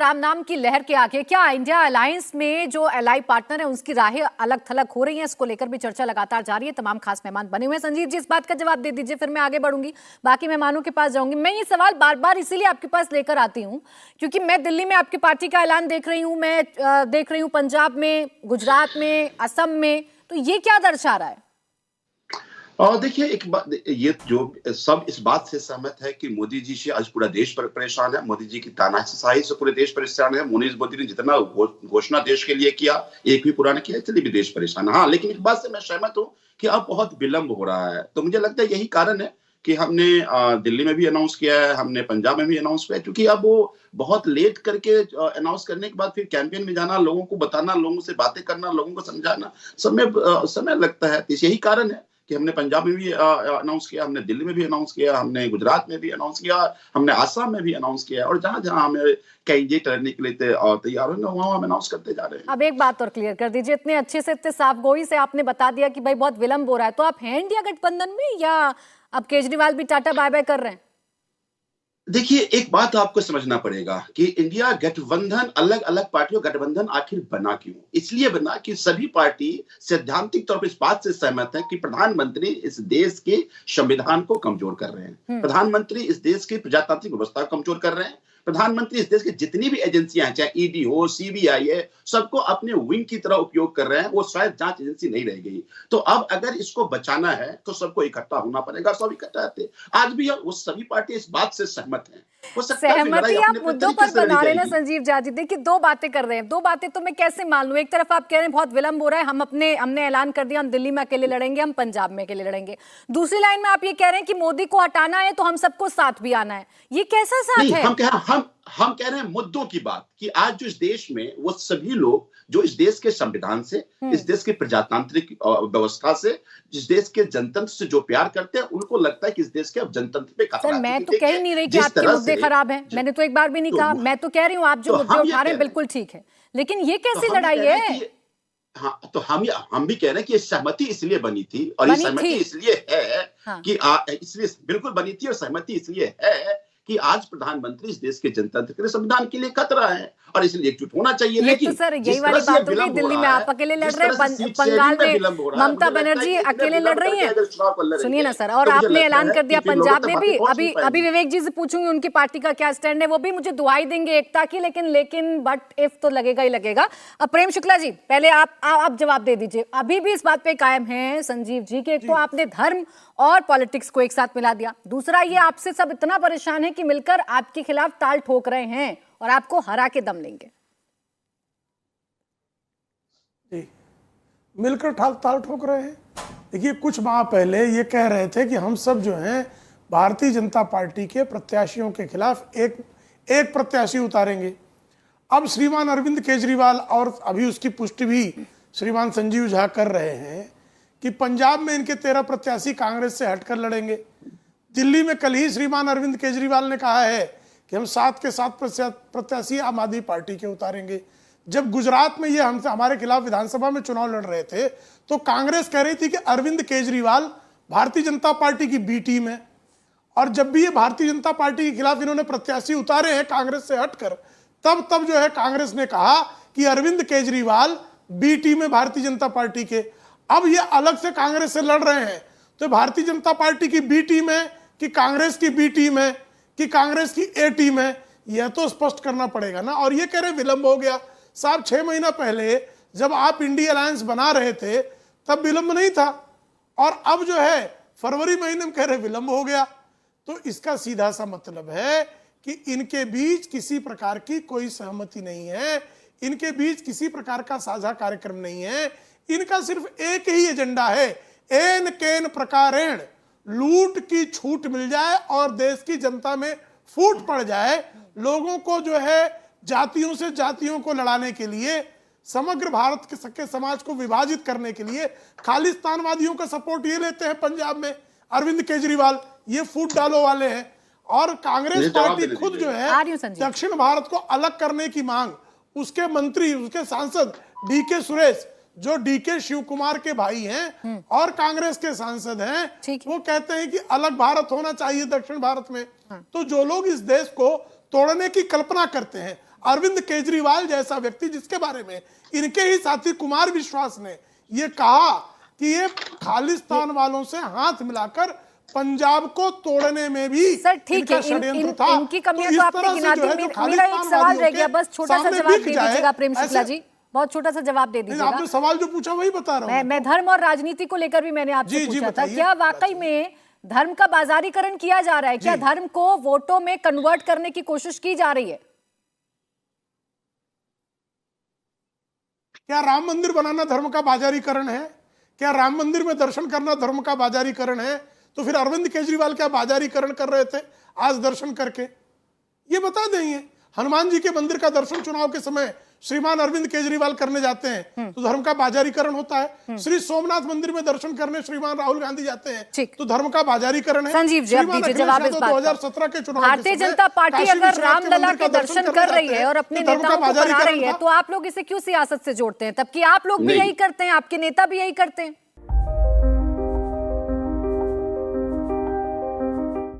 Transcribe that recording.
राम नाम की लहर के आगे क्या इंडिया अलायंस में जो एलाई पार्टनर है उसकी राहें अलग थलग हो रही हैं? इसको लेकर भी चर्चा लगातार जारी है। तमाम खास मेहमान बने हुए हैं। संजीव जी, इस बात का जवाब दे दीजिए, फिर मैं आगे बढ़ूंगी, बाकी मेहमानों के पास जाऊंगी। मैं ये सवाल बार बार इसीलिए आपके पास लेकर आती हूँ क्योंकि मैं दिल्ली में आपकी पार्टी का ऐलान देख रही हूँ, मैं देख रही हूँ पंजाब में, गुजरात में, असम में, तो ये क्या दर्शा रहा है? और देखिए, एक बात, ये जो सब इस बात से सहमत है कि मोदी जी से आज पूरा देश पर परेशान है। मोदी जी की तानाशाही से पूरे देश परेशान है। मोदी ने जितना घोषणा देश के लिए किया, एक भी पूरा नहीं किया, इसलिए भी देश परेशान है। हाँ, लेकिन एक बात से मैं सहमत हूँ कि अब बहुत विलंब हो रहा है। तो मुझे लगता है यही कारण है कि हमने दिल्ली में भी अनाउंस किया है, हमने पंजाब में भी अनाउंस किया है, क्योंकि अब वो बहुत लेट करके अनाउंस करने के बाद फिर कैंपेन में जाना, लोगों को बताना, लोगों से बातें करना, लोगों को समझाना, समय लगता है। तो यही कारण है कि हमने पंजाब में भी अनाउंस किया, हमने दिल्ली में भी अनाउंस किया, हमने गुजरात में भी अनाउंस किया, हमने आसाम में भी अनाउंस किया, और जहां जहां हमें कैंडिडेट रहने के लिए तैयार होंगे वहां हम अनाउंस करते जा रहे हैं। अब एक बात और क्लियर कर दीजिए, इतने अच्छे से, इतने साफ गोई से आपने बता दिया कि भाई बहुत विलंब हो रहा है, तो आप हैं इंडिया गठबंधन में या अब केजरीवाल भी टाटा बाय बाय कर रहे हैं? देखिए, एक बात आपको समझना पड़ेगा कि इंडिया गठबंधन, अलग अलग पार्टियों गठबंधन आखिर बना क्यों? इसलिए बना कि सभी पार्टी सैद्धांतिक तौर पर इस बात से सहमत है कि प्रधानमंत्री इस देश के संविधान को कमजोर कर रहे हैं, प्रधानमंत्री इस देश की प्रजातांत्रिक व्यवस्था को कमजोर कर रहे हैं, प्रधानमंत्री इस देश की जितनी भी एजेंसियां हैं, चाहे ईडी हो, सीबीआई है, सबको अपने विंग की तरह उपयोग कर रहे हैं। वो शायद जांच एजेंसी नहीं रह गई। तो अब अगर इसको बचाना है तो सबको इकट्ठा होना पड़ेगा। सब इकट्ठा रहते, आज भी वो सभी पार्टी इस बात से सहमत हैं। सहमति आप मुद्दों पर बना रहे ना संजीव जी, देखिए दो बातें कर रहे हैं, दो बातें तो मैं कैसे मान लूं? एक तरफ आप कह रहे हैं बहुत विलंब हो रहा है, हमने ऐलान कर दिया हम दिल्ली में अकेले लड़ेंगे, हम पंजाब में अकेले लड़ेंगे। दूसरी लाइन में आप ये कह रहे हैं कि मोदी को हटाना है तो हम सबको साथ भी आना है। ये कैसा साथ है? हम कह रहे हैं मुद्दों की बात, कि आज जो इस देश में वो सभी लोग जो इस देश के संविधान से, इस देश के प्रजातांत्रिक व्यवस्था से, जिस देश के जनतंत्र से जो प्यार करते हैं, उनको लगता है कि इस देश के अब जनतंत्र पे खतरा है। मैं तो कह ही नहीं रही कि आपके मुद्दे खराब हैं, मैंने तो एक बार भी नहीं कहा। मैं तो कह रही हूँ आप जो मुद्दे उठा रहे हैं बिल्कुल ठीक है, लेकिन ये कैसी लड़ाई है? हाँ, तो हम भी कह रहे हैं कि ये सहमति इसलिए बनी थी, और ये सहमति इसलिए है कि इसलिए बिल्कुल बनी थी, और सहमति इसलिए है कि आज प्रधानमंत्री इस देश के जनतंत्र के संविधान के लिए खतरा है, और इसलिए एकजुट होना चाहिए। लेकिन तो सर यही वाली बात हो गई, दिल्ली में आप अकेले लड़ रहे हैं, बंगाल में ममता बनर्जी अकेले लड़ रही हैं। सुनिए ना सर, और आपने ऐलान कर दिया पंजाब में भी। अभी विवेक जी से पूछूंगी उनकी पार्टी का क्या स्टैंड है, वो भी मुझे दुआई देंगे एकता की, लेकिन बट इफ तो लगेगा ही लगेगा। अब प्रेम शुक्ला जी, पहले आप जवाब दे दीजिए। अभी भी इस बात पे कायम है संजीव जी के एक तो आपने धर्म और पॉलिटिक्स को एक साथ मिला दिया, दूसरा ये आपसे सब इतना परेशान है कि मिलकर आपके खिलाफ ताल ठोक रहे हैं और आपको हरा के दम लेंगे। जी, मिलकर ताल ठोक रहे हैं। देखिए, कुछ माह पहले ये कह रहे थे कि हम सब जो हैं भारतीय जनता पार्टी के प्रत्याशियों के खिलाफ एक प्रत्याशी उतारेंगे। अब श्रीमान अरविंद केजरीवाल, और अभी उसकी पुष्टि भी श्रीमान संजीव झा कर रहे हैं कि पंजाब में इनके 13 प्रत्याशी कांग्रेस से हटकर लड़ेंगे। दिल्ली में कल ही श्रीमान अरविंद केजरीवाल ने कहा है कि हम 7 के 7 प्रत्याशी आम आदमी पार्टी के उतारेंगे। जब गुजरात में ये हमारे खिलाफ विधानसभा में चुनाव लड़ रहे थे तो कांग्रेस कह रही थी कि अरविंद केजरीवाल भारतीय जनता पार्टी की बी टीम है, और जब भी ये भारतीय जनता पार्टी के खिलाफ इन्होंने प्रत्याशी उतारे हैं कांग्रेस से हटकर, तब जो है कांग्रेस ने कहा कि अरविंद केजरीवाल बी टीम है भारतीय जनता पार्टी के। अब ये अलग से कांग्रेस से लड़ रहे हैं, तो भारतीय जनता पार्टी की बी टीम है कि कांग्रेस की बी टीम है कि कांग्रेस की ए टीम है, यह तो स्पष्ट करना पड़ेगा ना। और ये कह रहे विलंब हो गया। साहब, 6 महीना पहले जब आप इंडिया अलायंस बना रहे थे तब विलंब नहीं था, और अब जो है फरवरी महीने में कह रहे विलंब हो गया। तो इसका सीधा सा मतलब है कि इनके बीच किसी प्रकार की कोई सहमति नहीं है, इनके बीच किसी प्रकार का साझा कार्यक्रम नहीं है। इनका सिर्फ एक ही एजेंडा है, एन केन प्रकारेण लूट की छूट मिल जाए और देश की जनता में फूट पड़ जाए। लोगों को जो है जातियों से जातियों को लड़ाने के लिए, समग्र भारत के समाज को विभाजित करने के लिए खालिस्तानवादियों का सपोर्ट ये लेते हैं पंजाब में अरविंद केजरीवाल, ये फूट डालो वाले हैं। और कांग्रेस पार्टी खुद जो है दक्षिण भारत को अलग करने की मांग, उसके मंत्री, उसके सांसद डीके सुरेश, जो डीके शिव कुमार के भाई हैं और कांग्रेस के सांसद हैं, वो कहते हैं कि अलग भारत होना चाहिए दक्षिण भारत में। तो जो लोग इस देश को तोड़ने की कल्पना करते हैं, अरविंद केजरीवाल जैसा व्यक्ति, जिसके बारे में इनके ही साथी कुमार विश्वास ने ये कहा कि ये खालिस्तान वालों से हाथ मिलाकर पंजाब को तोड़ने में भी सर ठीक है, इनकी कमियां तो आपने गिना दी। मेरा एक सवाल रह गया, बस छोटा सा जवाब दे दीजिएगा प्रेम शुक्ला जी, बहुत छोटा सा जवाब दे दीजिएगा। आपने सवाल जो पूछा वही बता रहा हूं। मैं धर्म और राजनीति को लेकर भी मैंने आपसे पूछा था, क्या वाकई में धर्म का बाजारीकरण किया जा रहा है? क्या धर्म को वोटों में कन्वर्ट करने की कोशिश की जा रही है? क्या राम मंदिर बनाना धर्म का बाजारीकरण है? क्या राम मंदिर में दर्शन करना धर्म का बाजारीकरण है? तो फिर अरविंद केजरीवाल क्या बाजारीकरण कर रहे थे आज दर्शन करके? ये बता देंगे। हनुमान जी के मंदिर का दर्शन चुनाव के समय श्रीमान अरविंद केजरीवाल करने जाते हैं तो धर्म का बाजारीकरण होता है। श्री सोमनाथ मंदिर में दर्शन करने श्रीमान राहुल गांधी जाते हैं तो धर्म का बाजारीकरण है। संजीव जी, अब दीजिए जवाब इस बात का। 2017 के चुनाव भारतीय जनता पार्टी अगर रामलला के दर्शन कर रही है और अपने नेताओं को बना रही है, तो आप लोग इसे क्यों सियासत से जोड़ते हैं? तब कि आप लोग भी यही करते हैं, आपके नेता भी यही करते हैं।